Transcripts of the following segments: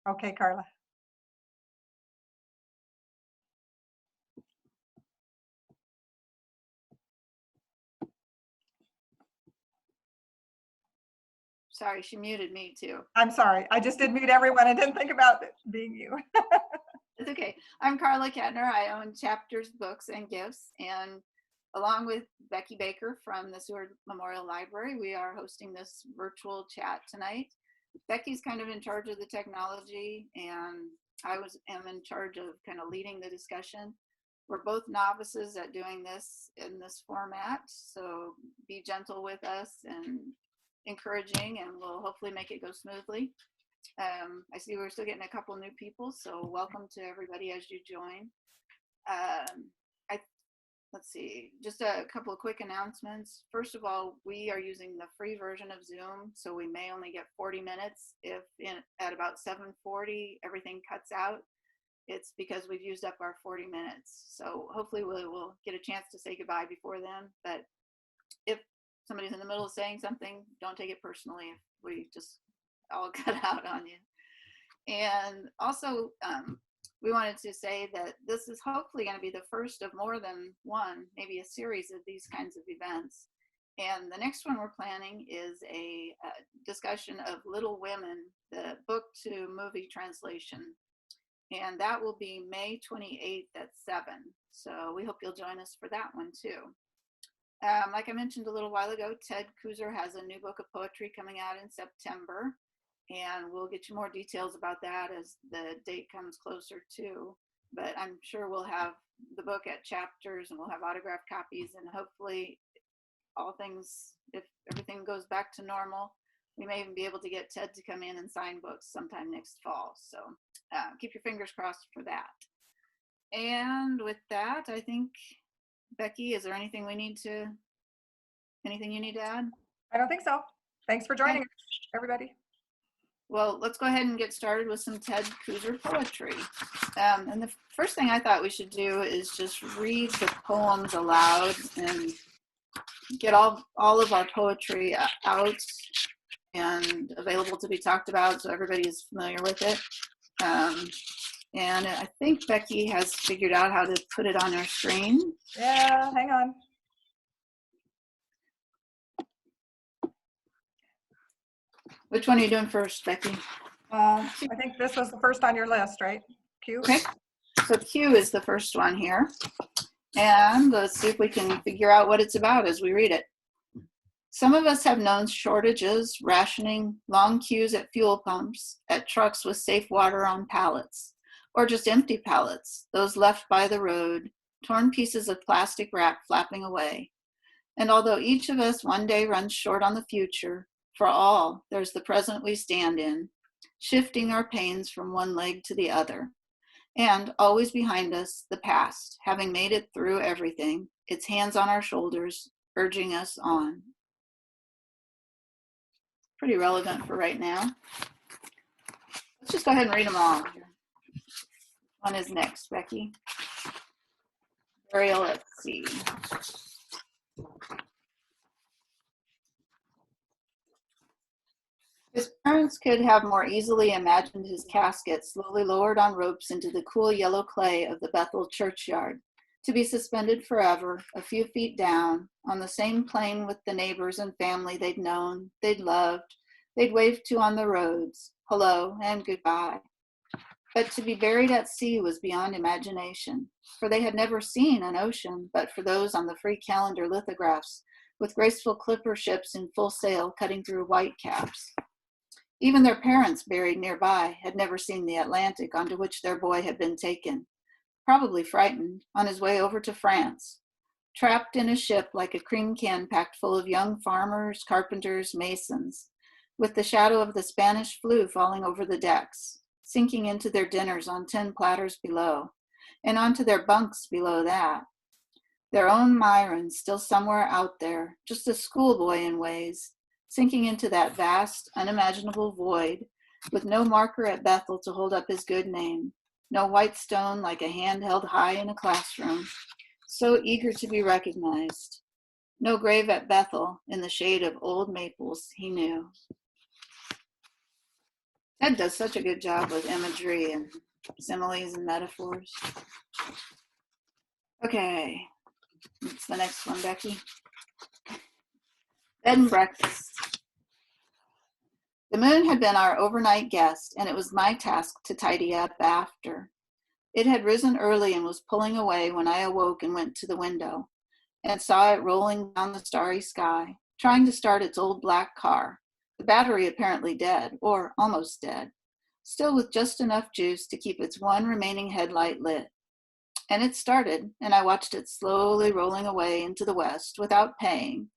Okay, Carla. Sorry, she muted me too. I'm sorry. I just did mute everyone. I didn't think about it being you. It's okay. I'm Carla Kettner. I own Chapters, Books, and Gifts. And along with Becky Baker from the Seward Memorial Library, we are hosting this virtual chat tonight. Becky's kind of in charge of the technology, and I am in charge of kind of leading the discussion. We're both novices at doing this in this format, so be gentle with us and encouraging, and we'll hopefully make it go smoothly. I see we're still getting a couple new people, so welcome to everybody as you join. Let's see, just a couple of quick announcements. First of all, we are using the free version of Zoom, so we may only get 40 minutes. If at about 7:40 everything cuts out, it's because we've used up our 40 minutes. So hopefully we will get a chance to say goodbye before then. But if somebody's in the middle of saying something, don't take it personally if we just all cut out on you. And also, we wanted to say that this is hopefully going to be the first of more than one, maybe a series of these kinds of events. And the next one we're planning is a discussion of Little Women, the book to movie translation. And that will be May 28th at 7. So we hope you'll join us for that one too. Like I mentioned a little while ago, Ted Kooser has a new book of poetry coming out in September. And we'll get you more details about that as the date comes closer too. But I'm sure we'll have the book at Chapters, and we'll have autographed copies, and hopefully if everything goes back to normal, we may even be able to get Ted to come in and sign books sometime next fall. So keep your fingers crossed for that. And with that, I think, Becky, is there anything you need to add? I don't think so. Thanks for joining us, everybody. Well, let's go ahead and get started with some Ted Kooser poetry. And the first thing I thought we should do is just read the poems aloud and get all of our poetry out and available to be talked about so everybody is familiar with it. And I think Becky has figured out how to put it on her screen. Yeah, hang on. Which one are you doing first, Becky? I think this was the first on your list, right? Q? Okay, so Q is the first one here. And let's see if we can figure out what it's about as we read it. Some of us have known shortages, rationing, long queues at fuel pumps, at trucks with safe water on pallets, or just empty pallets, those left by the road, torn pieces of plastic wrap flapping away. And although each of us one day runs short on the future, for all, there's the present we stand in, shifting our pains from one leg to the other. And always behind us, the past, having made it through everything, its hands on our shoulders, urging us on. Pretty relevant for right now. Let's just go ahead and read them all. One is next, Becky. Burial at sea. His parents could have more easily imagined his casket slowly lowered on ropes into the cool yellow clay of the Bethel churchyard, to be suspended forever, a few feet down, on the same plane with the neighbors and family they'd known, they'd loved, they'd waved to on the roads, hello and goodbye. But to be buried at sea was beyond imagination, for they had never seen an ocean but for those on the free calendar lithographs, with graceful clipper ships in full sail cutting through white caps. Even their parents, buried nearby, had never seen the Atlantic onto which their boy had been taken, probably frightened, on his way over to France, trapped in a ship like a cream can packed full of young farmers, carpenters, masons, with the shadow of the Spanish flu falling over the decks, sinking into their dinners on tin platters below, and onto their bunks below that. Their own Myron still somewhere out there, just a schoolboy in ways, sinking into that vast, unimaginable void, with no marker at Bethel to hold up his good name, no white stone like a hand held high in a classroom, so eager to be recognized, no grave at Bethel in the shade of old maples he knew. Ted does such a good job with imagery and similes and metaphors. Okay, what's the next one, Becky? Bed and breakfast. The moon had been our overnight guest, and it was my task to tidy up after. It had risen early and was pulling away when I awoke and went to the window and saw it rolling down the starry sky, trying to start its old black car, the battery apparently dead, or almost dead, still with just enough juice to keep its one remaining headlight lit. And it started, and I watched it slowly rolling away into the west without paying,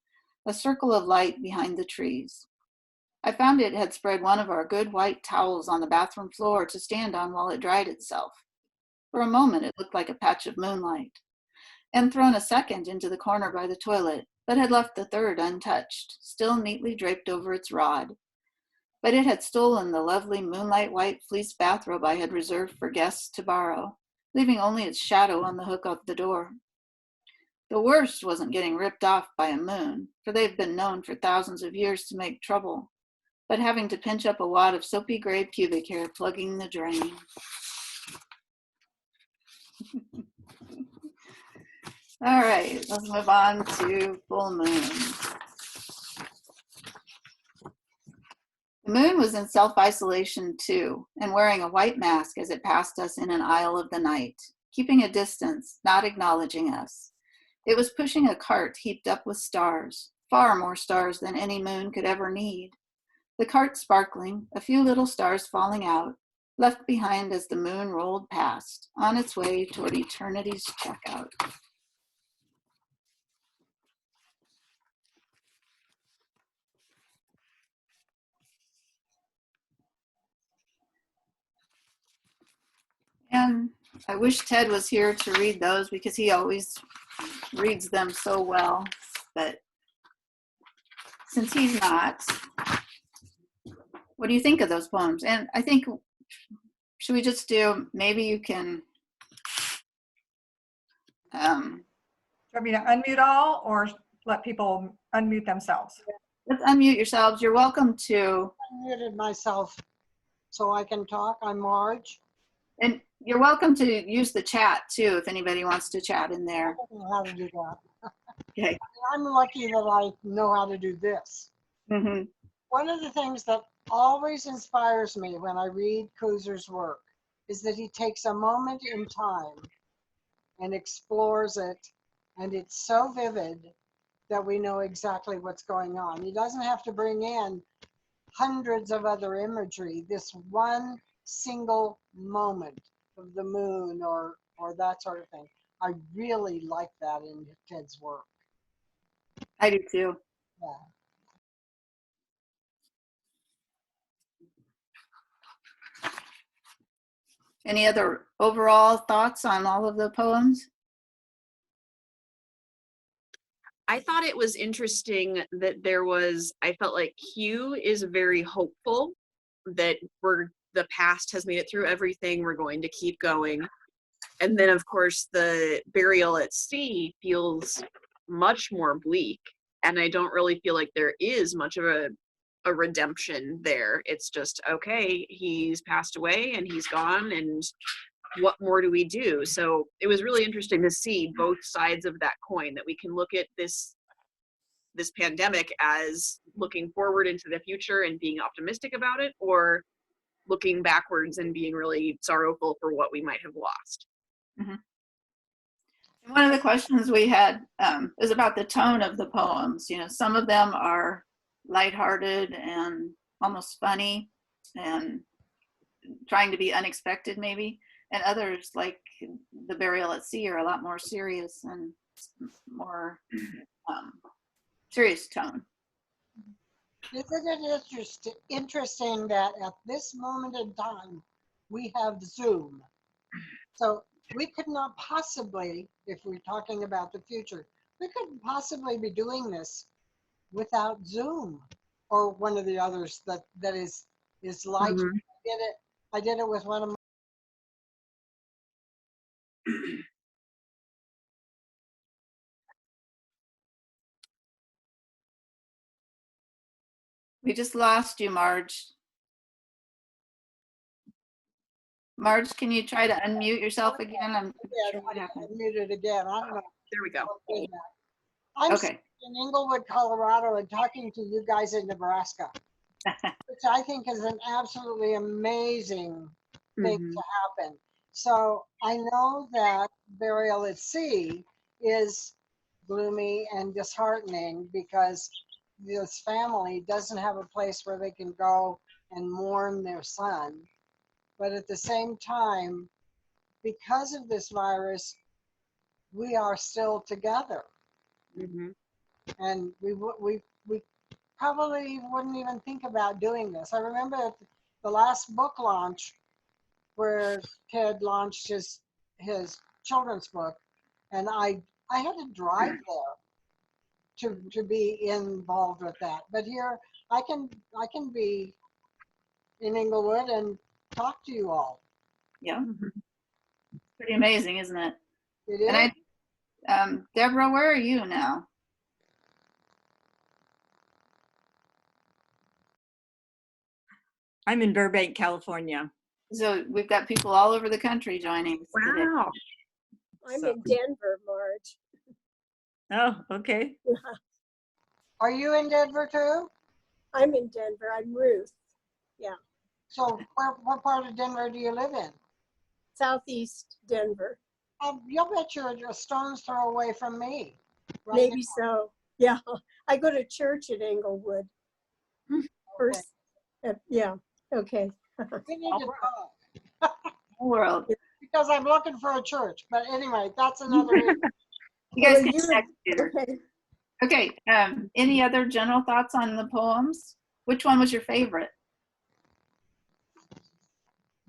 a circle of light behind the trees. I found it had spread one of our good white towels on the bathroom floor to stand on while it dried itself. For a moment, it looked like a patch of moonlight, and thrown a second into the corner by the toilet, but had left the third untouched, still neatly draped over its rod. But it had stolen the lovely moonlight white fleece bathrobe I had reserved for guests to borrow, leaving only its shadow on the hook of the door. The worst wasn't getting ripped off by a moon, for they've been known for thousands of years to make trouble, but having to pinch up a wad of soapy gray pubic hair plugging the drain. All right, let's move on to full moon. The moon was in self-isolation too, and wearing a white mask as it passed us in an aisle of the night, keeping a distance, not acknowledging us. It was pushing a cart heaped up with stars, far more stars than any moon could ever need. The cart sparkling, a few little stars falling out, left behind as the moon rolled past, on its way toward eternity's checkout. And I wish Ted was here to read those because he always reads them so well. But since he's not, what do you think of those poems? And I think, should we just do, maybe you can. Do you want me to unmute all or let people unmute themselves? Let's unmute yourselves. You're welcome to. I muted myself so I can talk. I'm Marge. And you're welcome to use the chat too if anybody wants to chat in there. I don't know how to do that. Okay. I'm lucky that I know how to do this. Mm-hmm. One of the things that always inspires me when I read Kooser's work is that he takes a moment in time and explores it, and it's so vivid that we know exactly what's going on. He doesn't have to bring in hundreds of other imagery. This one single moment of the moon or that sort of thing. I really like that in Ted's work. I do too. Yeah. Any other overall thoughts on all of the poems? I thought it was interesting that I felt like Hugh is very hopeful that the past has made it through everything, we're going to keep going. And then of course the burial at sea feels much more bleak, and I don't really feel like there is much of a redemption there. It's just, okay, he's passed away and he's gone, and what more do we do? So it was really interesting to see both sides of that coin, that we can look at this pandemic as looking forward into the future and being optimistic about it, or looking backwards and being really sorrowful for what we might have lost. Mm-hmm. One of the questions we had is about the tone of the poems. You know, some of them are lighthearted and almost funny and trying to be unexpected maybe, and others like The Burial at Sea are a lot more serious and more serious tone. Isn't it interesting that at this moment in time, we have Zoom? So we could not possibly, if we're talking about the future, we couldn't possibly be doing this without Zoom or one of the others that is like. Mm-hmm. I did it with one of my. We just lost you, Marge. Marge, can you try to unmute yourself again? I'm not Yeah, sure what happened. I muted again. I don't know. There we go. what did that. I'm Okay. in Englewood, Colorado, and talking to you guys in Nebraska, which I think is an absolutely amazing thing Mhm. to happen. So I know that burial at sea is gloomy and disheartening because this family doesn't have a place where they can go and mourn their son. But at the same time, because of this virus, we are still together. Mhm. And we probably wouldn't even think about doing this. I remember at the last book launch where Ted launched his children's book, and I had to drive there to be involved with that. But here I can be in Englewood and talk to you all. Yeah, Mhm. pretty amazing, isn't it? It is. And Deborah, where are you now? I'm in Burbank, California. So we've got people all over the country joining us today. Wow. I'm So- in Denver, Marge. Oh, okay. Are you in Denver too? I'm in Denver. I'm Ruth. So what part of Denver do you live in? Southeast Denver. You'll bet you're a stone's throw away from me. right Maybe so. Yeah. I go to church at Englewood. now. First, yeah. Okay. We need to talk World. because I'm looking for a church. But anyway, that's another issue. You guys Well, can you- connect later. Okay. Okay. Any other general thoughts on the poems? Which one was your favorite?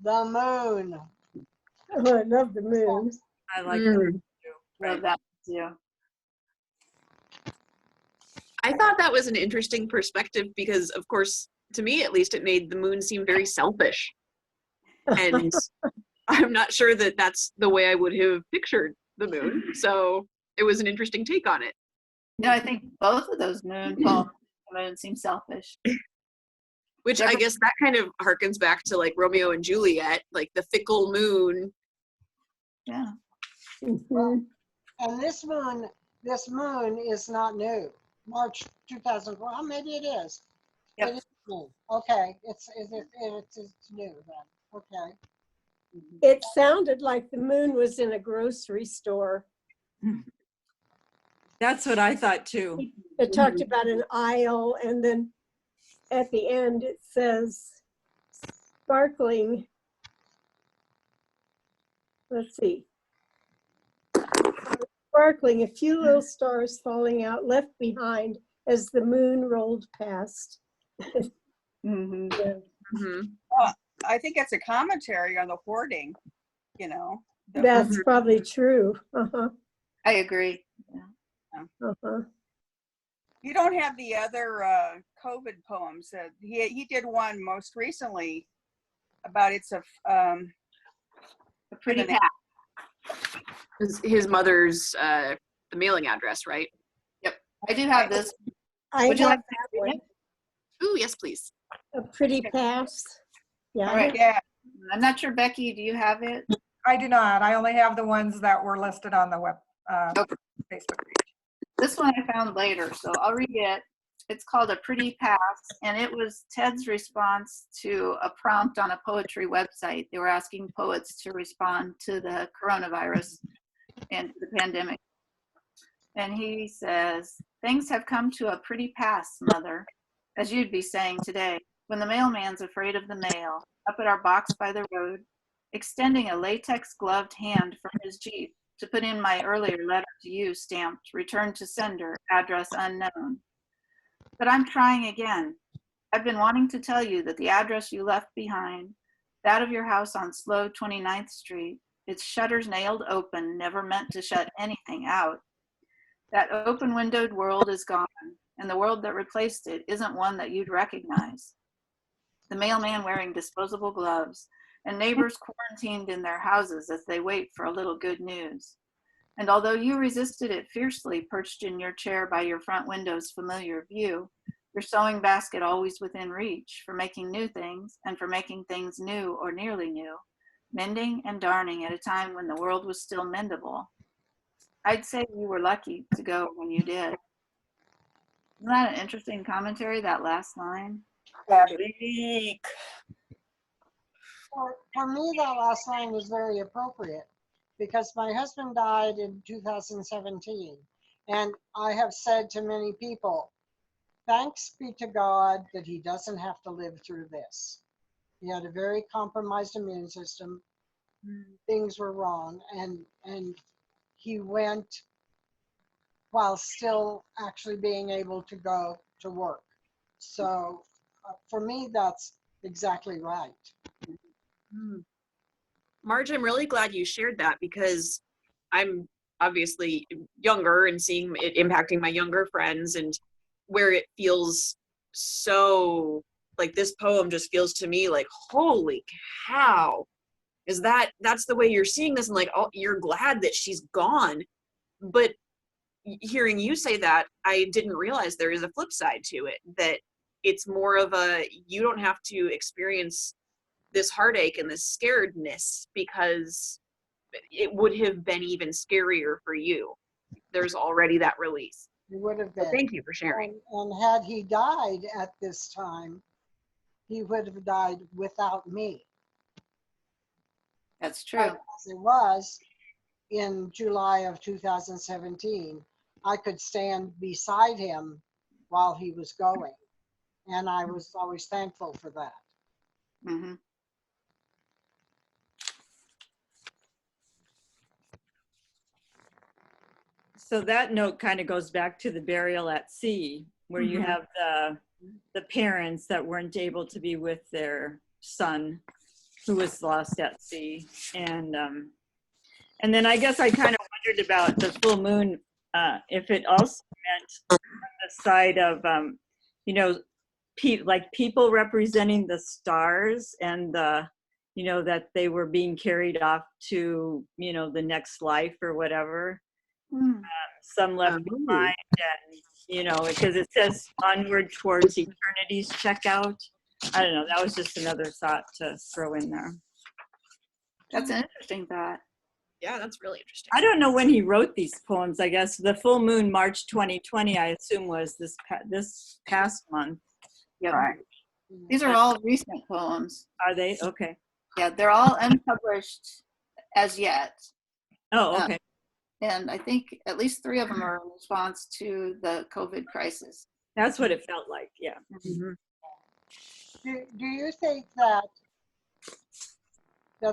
The moon. Oh, I love the moon. I like Mm. that too. Love Right. that too. I thought that was an interesting perspective because, of course, to me at least, it made the moon seem very selfish. And I'm not sure that that's the way I would have pictured the moon. So it was an interesting take on it. No, I think both of those moon poems seem selfish. Which I Deborah- guess that kind of harkens back to like Romeo and Juliet, like the fickle moon. Yeah. Mhm. And this moon is not new. March 2004. Well, maybe it is. Yep. It is new. Okay. It's new then. Okay. It sounded like the moon was in a grocery store. That's what I thought too. It talked about an aisle, and then at the end it says sparkling. Let's see. Sparkling, a few little stars falling out, left behind as the moon rolled past. Mm-hmm. Yeah. Mhm. I think it's a commentary on the hoarding, you know. That's probably true. Uh-huh. I agree. Uh-huh. You don't have the other COVID poems. He did one most recently about it's a A pretty Wait a minute. path. His mother's the mailing address, right? I do have this. I Would you have like that to read one. it? Ooh, yes, please. A pretty pass. Yeah. All right. yeah. I'm not sure, Becky, do you have it? I do not. I only have the ones that were listed on the Okay. Facebook page. This one I found later, so I'll read it. It's called A Pretty Pass, and it was Ted's response to a prompt on a poetry website. They were asking poets to respond to the coronavirus and the pandemic. And he says, "Things have come to a pretty pass, mother, as you'd be saying today, when the mailman's afraid of the mail, up at our box by the road, extending a latex gloved hand from his Jeep to put in my earlier letter to you stamped, return to sender, address unknown. But I'm trying again. I've been wanting to tell you that the address you left behind, that of your house on Slow 29th Street, its shutters nailed open, never meant to shut anything out. That open-windowed world is gone, and the world that replaced it isn't one that you'd recognize. The mailman wearing disposable gloves, and neighbors quarantined in their houses as they wait for a little good news. And although you resisted it fiercely, perched in your chair by your front window's familiar view, your sewing basket always within reach for making new things and for making things new or nearly new, mending and darning at a time when the world was still mendable. I'd say you were lucky to go when you did. Isn't that an interesting commentary, that last line? Bleak. For me, that last line was very appropriate because my husband died in 2017. And I have said to many people, thanks be to God that he doesn't have to live through this. He had a very compromised immune system. Things were wrong. And he went while still actually being able to go to work. So for me, that's exactly right. Marge, I'm really glad you shared that because I'm obviously younger and seeing it impacting my younger friends, and where it feels so like this poem just feels to me like, holy cow, that's the way you're seeing this, and like, oh, you're glad that she's gone. But hearing you say that, I didn't realize there is a flip side to it, that it's more of a, you don't have to experience this heartache and this scaredness because it would have been even scarier for you. There's already that release. He would have So been. thank you for sharing. And had he died at this time, he would have died without me. That's But true. as it was in July of 2017, I could stand beside him while he was going. And I was always thankful for that. Mm-hmm. So that note kind of goes back to the burial at sea, where you Mhm. have the parents that weren't able to be with their son who was lost at sea. And then I guess I kind of wondered about the full moon, if it also meant the side of, you know, like people representing the stars and that they were being carried off to, the next life or whatever. Some left behind, and because it says onward towards eternity's checkout. I don't know. That was just another thought to throw in there. That's an interesting thought. Yeah, that's really interesting. I don't know when he wrote these poems. I guess the full moon, March 2020, I assume was this past month. Yep. Right. These are all recent poems. Are they? Okay. Yeah, they're all unpublished as yet. Oh, okay. And I think at least 3 of them are in response to the COVID crisis. That's what it felt like. Yeah. Mm-hmm. Do you think that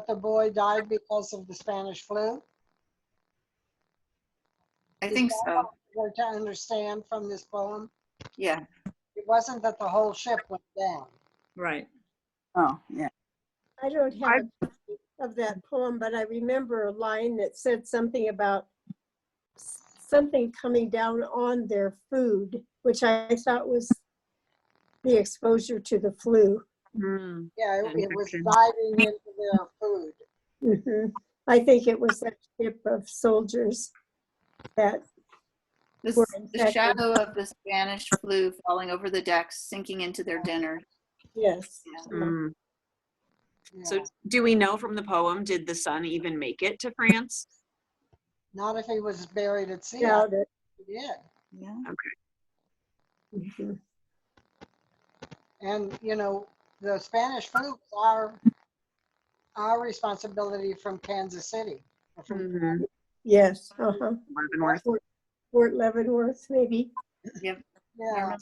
the boy died because of the Spanish flu? I think Is that so. what we're to understand from this poem? Yeah. It wasn't that the whole ship went down. Right. Oh, yeah. I don't have a copy of that poem, but I remember a line that said something about something coming down on their food, which I thought was the exposure to the flu. Mm. Yeah, it was Infection. diving into their food. I think it was that ship of soldiers that This, were the infected. shadow of the Spanish flu falling over the decks, sinking into their dinner. Yes. Mm. Yeah. So do we know from the poem, did the son even make it to France? Not if he was buried at sea. Doubt it. He did. Yeah. Mhm. And the Spanish flu was our responsibility from Kansas City. Or from Mm-hmm. Yes. Leavenworth. Fort Leavenworth, maybe. Yep. Yeah.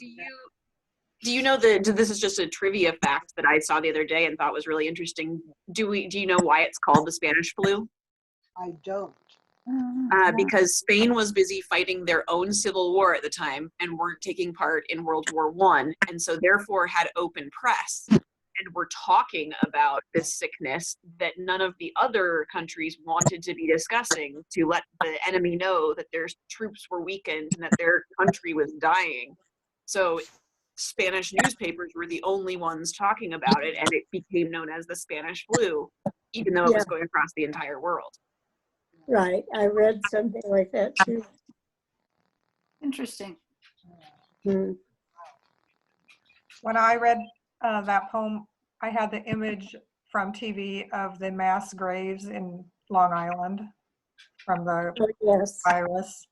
Do you know this is just a trivia fact that I saw the other day and thought was really interesting. Do you know why it's called the Spanish flu? I don't. Because Spain was busy fighting their own civil war at the time and weren't taking part in World War I, and so therefore had open press and were talking about this sickness that none of the other countries wanted to be discussing, to let the enemy know that their troops were weakened and that their country was dying. So Spanish newspapers were the only ones talking about it, and it became known as the Spanish flu, even though it was going across the entire world. Right. I read something like that too. Interesting. Mm. When I read that poem, I had the image from TV of the mass graves in Long Island from the Oh, yes. virus.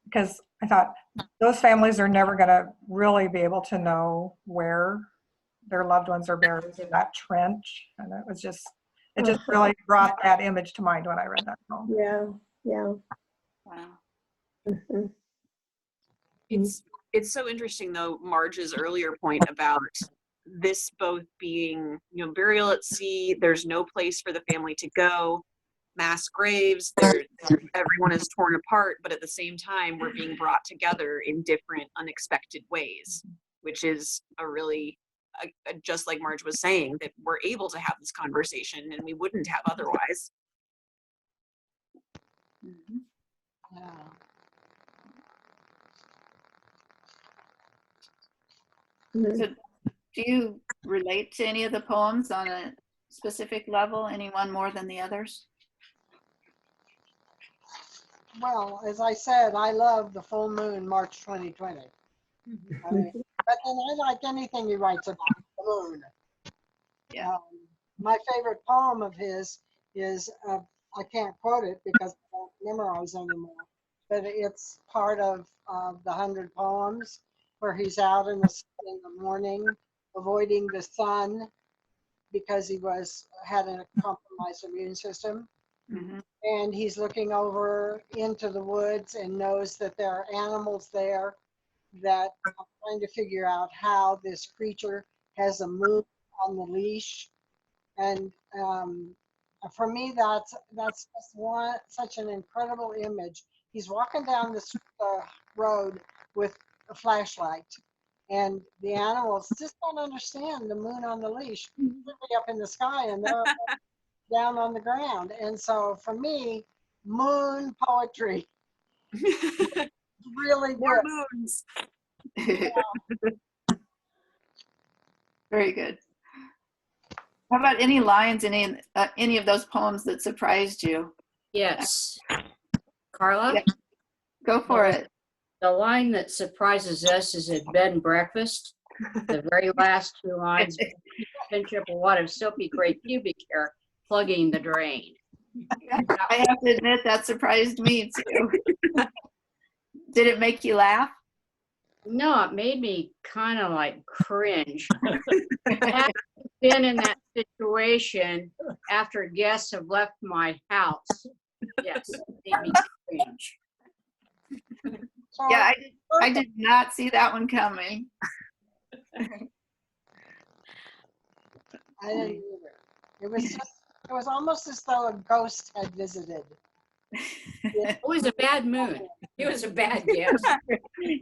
Because I thought those families are never going to really be able to know where their loved ones are buried in that trench. And it was just, it just really brought that image to mind when I read that poem. Yeah, yeah. Wow. Mhm. It's so interesting though, Marge's earlier point about this both being, burial at sea, there's no place for the family to go, mass graves, everyone is torn apart, but at the same time, we're being brought together in different unexpected ways, which is a really, just like Marge was saying, that we're able to have this conversation and we wouldn't have otherwise. Mhm. Yeah. Mhm. So do you relate to any of the poems on a specific level, any one more than the others? Well, as I said, I love the full moon, March 2020. I mean, but then I like anything he writes about the moon. Yeah. My favorite poem of his is, I can't quote it because I don't memorize anymore, but it's part of the 100 poems where he's out in the morning avoiding the sun because he had a compromised immune system. Mhm. And he's looking over into the woods and knows that there are animals there that are trying to figure out how this creature has a moon on the leash. And for me, that's just such an incredible image. He's walking down this road with a flashlight, and the animals just don't understand the moon on the leash. They're way up in the sky, and they're down on the ground. And so for me, moon poetry really More good. moons. Very good. How about any lines in any of those poems that surprised you? Yes. Carla? Yeah. Go for it. The line that surprises us is at bed and breakfast. The very last two lines, pinch up a wad of soapy gray pubic hair, plugging the drain. I have to admit that surprised me too. Did it make you laugh? No, it made me kind of like cringe. I haven't been in that situation after guests have left my house. Yes, it made me cringe. So Yeah, I did not see that one coming. I didn't either. It was almost as though a ghost had visited. It was a bad moon. It was a bad guess.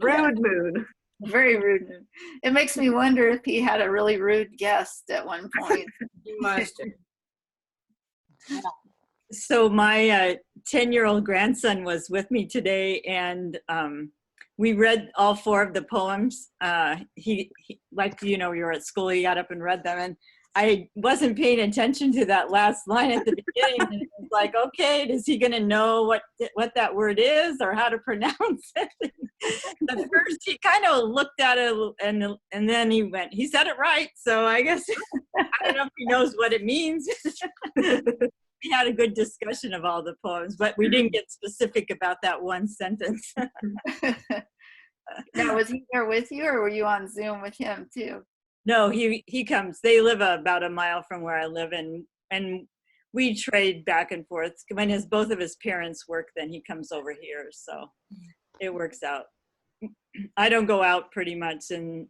Rude moon. Very rude. It makes me wonder if he had a really rude guest at one point. You must have. So my 10-year-old grandson was with me today, and we read all 4 of the poems. He like, we were at school, he got up and read them, and I wasn't paying attention to that last line at the beginning. And it was like, okay, is he going to know what that word is or how to pronounce it? The first, he kind of looked at it, and then he said it right. So I guess, I don't know if he knows what it means. We had a good discussion of all the poems, but we didn't get specific about that one sentence. Now, was he there with you, or were you on Zoom with him too? No, he comes. They live about a mile from where I live, and we trade back and forth. When both of his parents work, then he comes over here, so it works out. I don't go out pretty much, and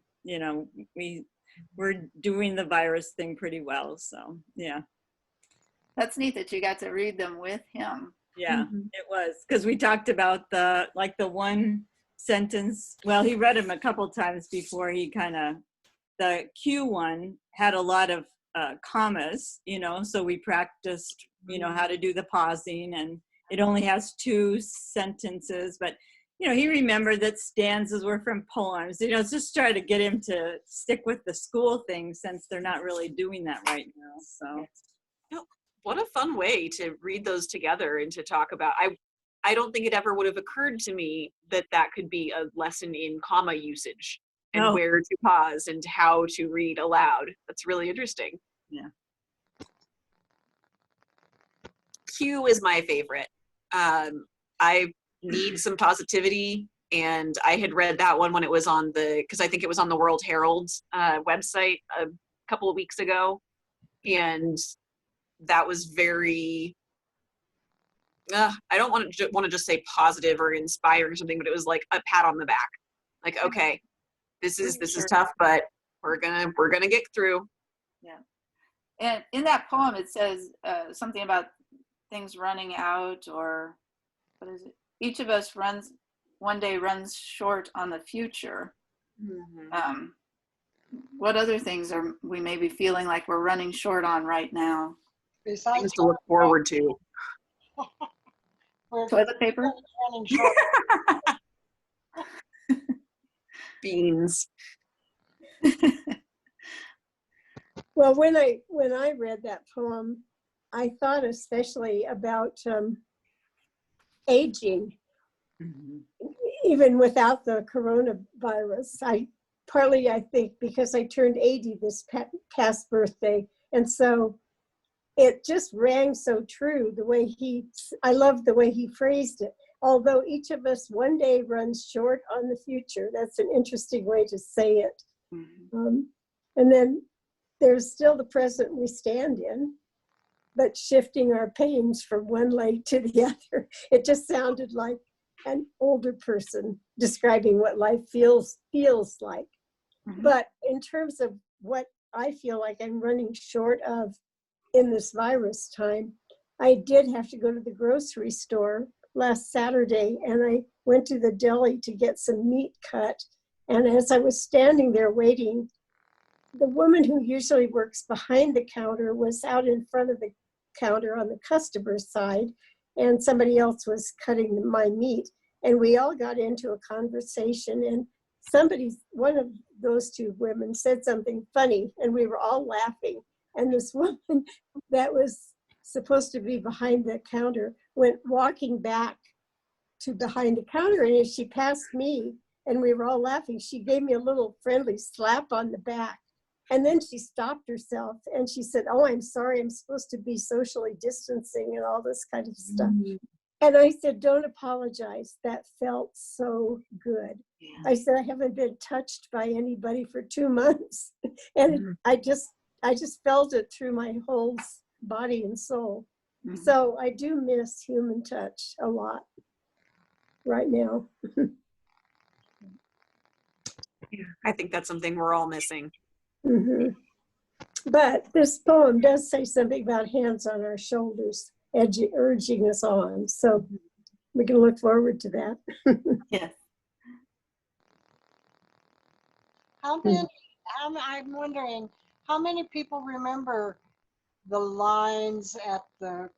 we're doing the virus thing pretty well. So yeah. That's neat that you got to read them with him. Yeah, it was, because we talked about the one sentence. Well, he read him a couple times before he the Q one had a lot of commas, so we practiced, how to do the pausing, and it only has 2 sentences, but he remembered that stanzas were from poems, just try to get him to stick with the school thing since they're not really doing that right now. So What a fun way to read those together and to talk about. I don't think it ever would have occurred to me that could be a lesson in comma usage and where to pause and how to read aloud. That's really interesting. Yeah. Q is my favorite. I need some positivity, and I had read that one when it was on because I think it was on the World Herald's website a couple of weeks ago, and that was very. I don't want to just say positive or inspiring or something, but it was like a pat on the back. Like, okay, this is tough, but we're gonna get through. Yeah. And in that poem, it says something about things running out, or what is it? Each of us one day runs short on the future. Mm-hmm. What other things are we maybe feeling like we're running short on right now? Besides Things to look forward to. we're Toilet paper? running short. Beans. Well, when I read that poem, I thought especially about aging, even without the coronavirus. Partly I think because I turned 80 this past birthday, and so it just rang so true the way I love the way he phrased it. Although each of us one day runs short on the future. That's an interesting way to say it. Mm-hmm. And then there's still the present we stand in, but shifting our pains from one leg to the other. It just sounded like an older person describing what life feels like. Mm-hmm. But in terms of what I feel like I'm running short of in this virus time, I did have to go to the grocery store last Saturday, and I went to the deli to get some meat cut. And as I was standing there waiting, the woman who usually works behind the counter was out in front of the counter on the customer side, and somebody else was cutting my meat. And we all got into a conversation, and one of those two women said something funny, and we were all laughing. And this woman that was supposed to be behind the counter went walking back to behind the counter, and as she passed me and we were all laughing, she gave me a little friendly slap on the back. And then she stopped herself and she said, "Oh, I'm sorry, I'm supposed to be socially distancing," and all this kind of stuff. And I said, "Don't apologize. That felt so good." I said, "I haven't been touched by anybody for 2 months." And I just felt it through my whole body and soul. Mm-hmm. So I do miss human touch a lot right now. I think that's something we're all missing. Mm-hmm. But this poem does say something about hands on our shoulders, urging us on. So we can look forward to that. Yes. I'm wondering, how many people remember the lines at the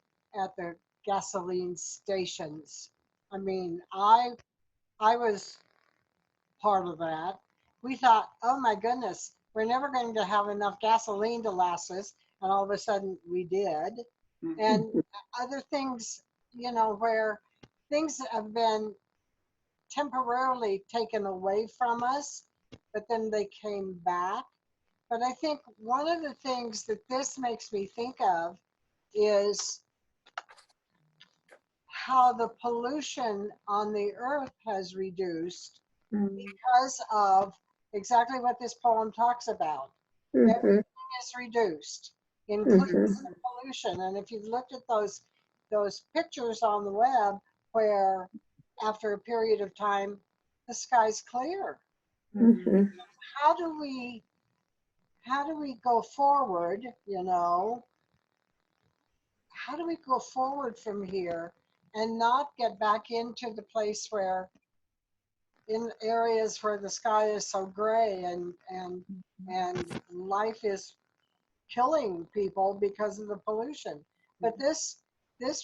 gasoline stations? I mean, I was part of that. We thought, oh my goodness, we're never going to have enough gasoline to last us, and all of a sudden we did. Mm-hmm. And other things, where things have been temporarily taken away from us, but then they came back. But I think one of the things that this makes me think of is how the pollution on the earth has reduced because of exactly what this poem talks about. Mm-hmm. Everything is reduced, including the pollution. And if you've looked at those pictures on the web where after a period of time, the sky's clear. Mm-hmm. How do we go forward, How do we go forward from here and not get back into the place where in areas where the sky is so gray and life is killing people because of the pollution? But this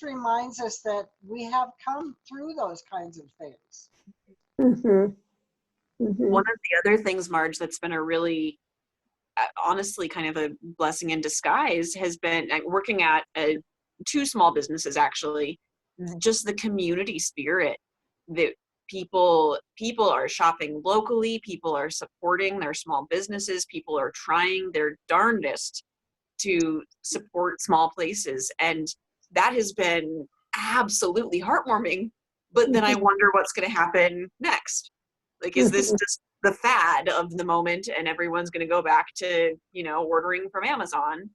reminds us that we have come through those kinds of things. Mm-hmm. Mm-hmm. One of the other things, Marge, that's been a really, honestly, kind of a blessing in disguise has been working at two small businesses, actually. Just the community spirit that people are shopping locally, people are supporting their small businesses, people are trying their darndest to support small places. And that has been absolutely heartwarming. But then I wonder what's going to happen next. Like, is this just the fad of the moment and everyone's going to go back to, ordering from Amazon?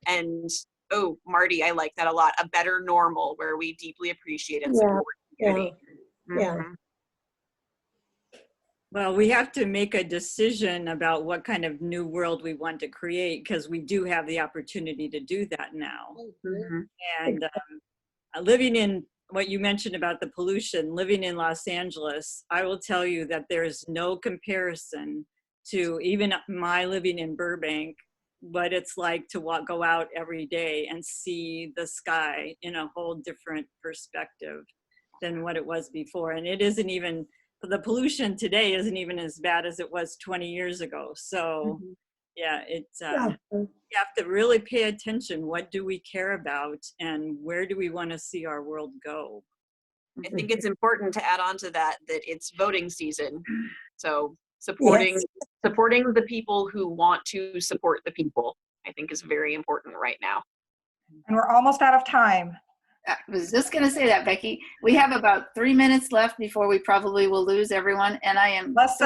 And, oh, Marty, I like that a lot. A better normal where we deeply appreciate and support community. Yeah. Mhm. Well, we have to make a decision about what kind of new world we want to create, because we do have the opportunity to do that now. Mhm. And living in what you mentioned about the pollution, living in Los Angeles, I will tell you that there's no comparison to even my living in Burbank, what it's like to go out every day and see the sky in a whole different perspective than what it was before. And it isn't even, the pollution today isn't even as bad as it was 20 years ago. So yeah, it's, you have to really pay attention. What do we care about and where do we want to see our world go? I think it's important to add on to that it's voting season. So supporting the people who want to support the people, I think, is very important right now. And we're almost out of time. I was just going to say that, Becky. We have about 3 minutes left before we probably will lose everyone. And I am Less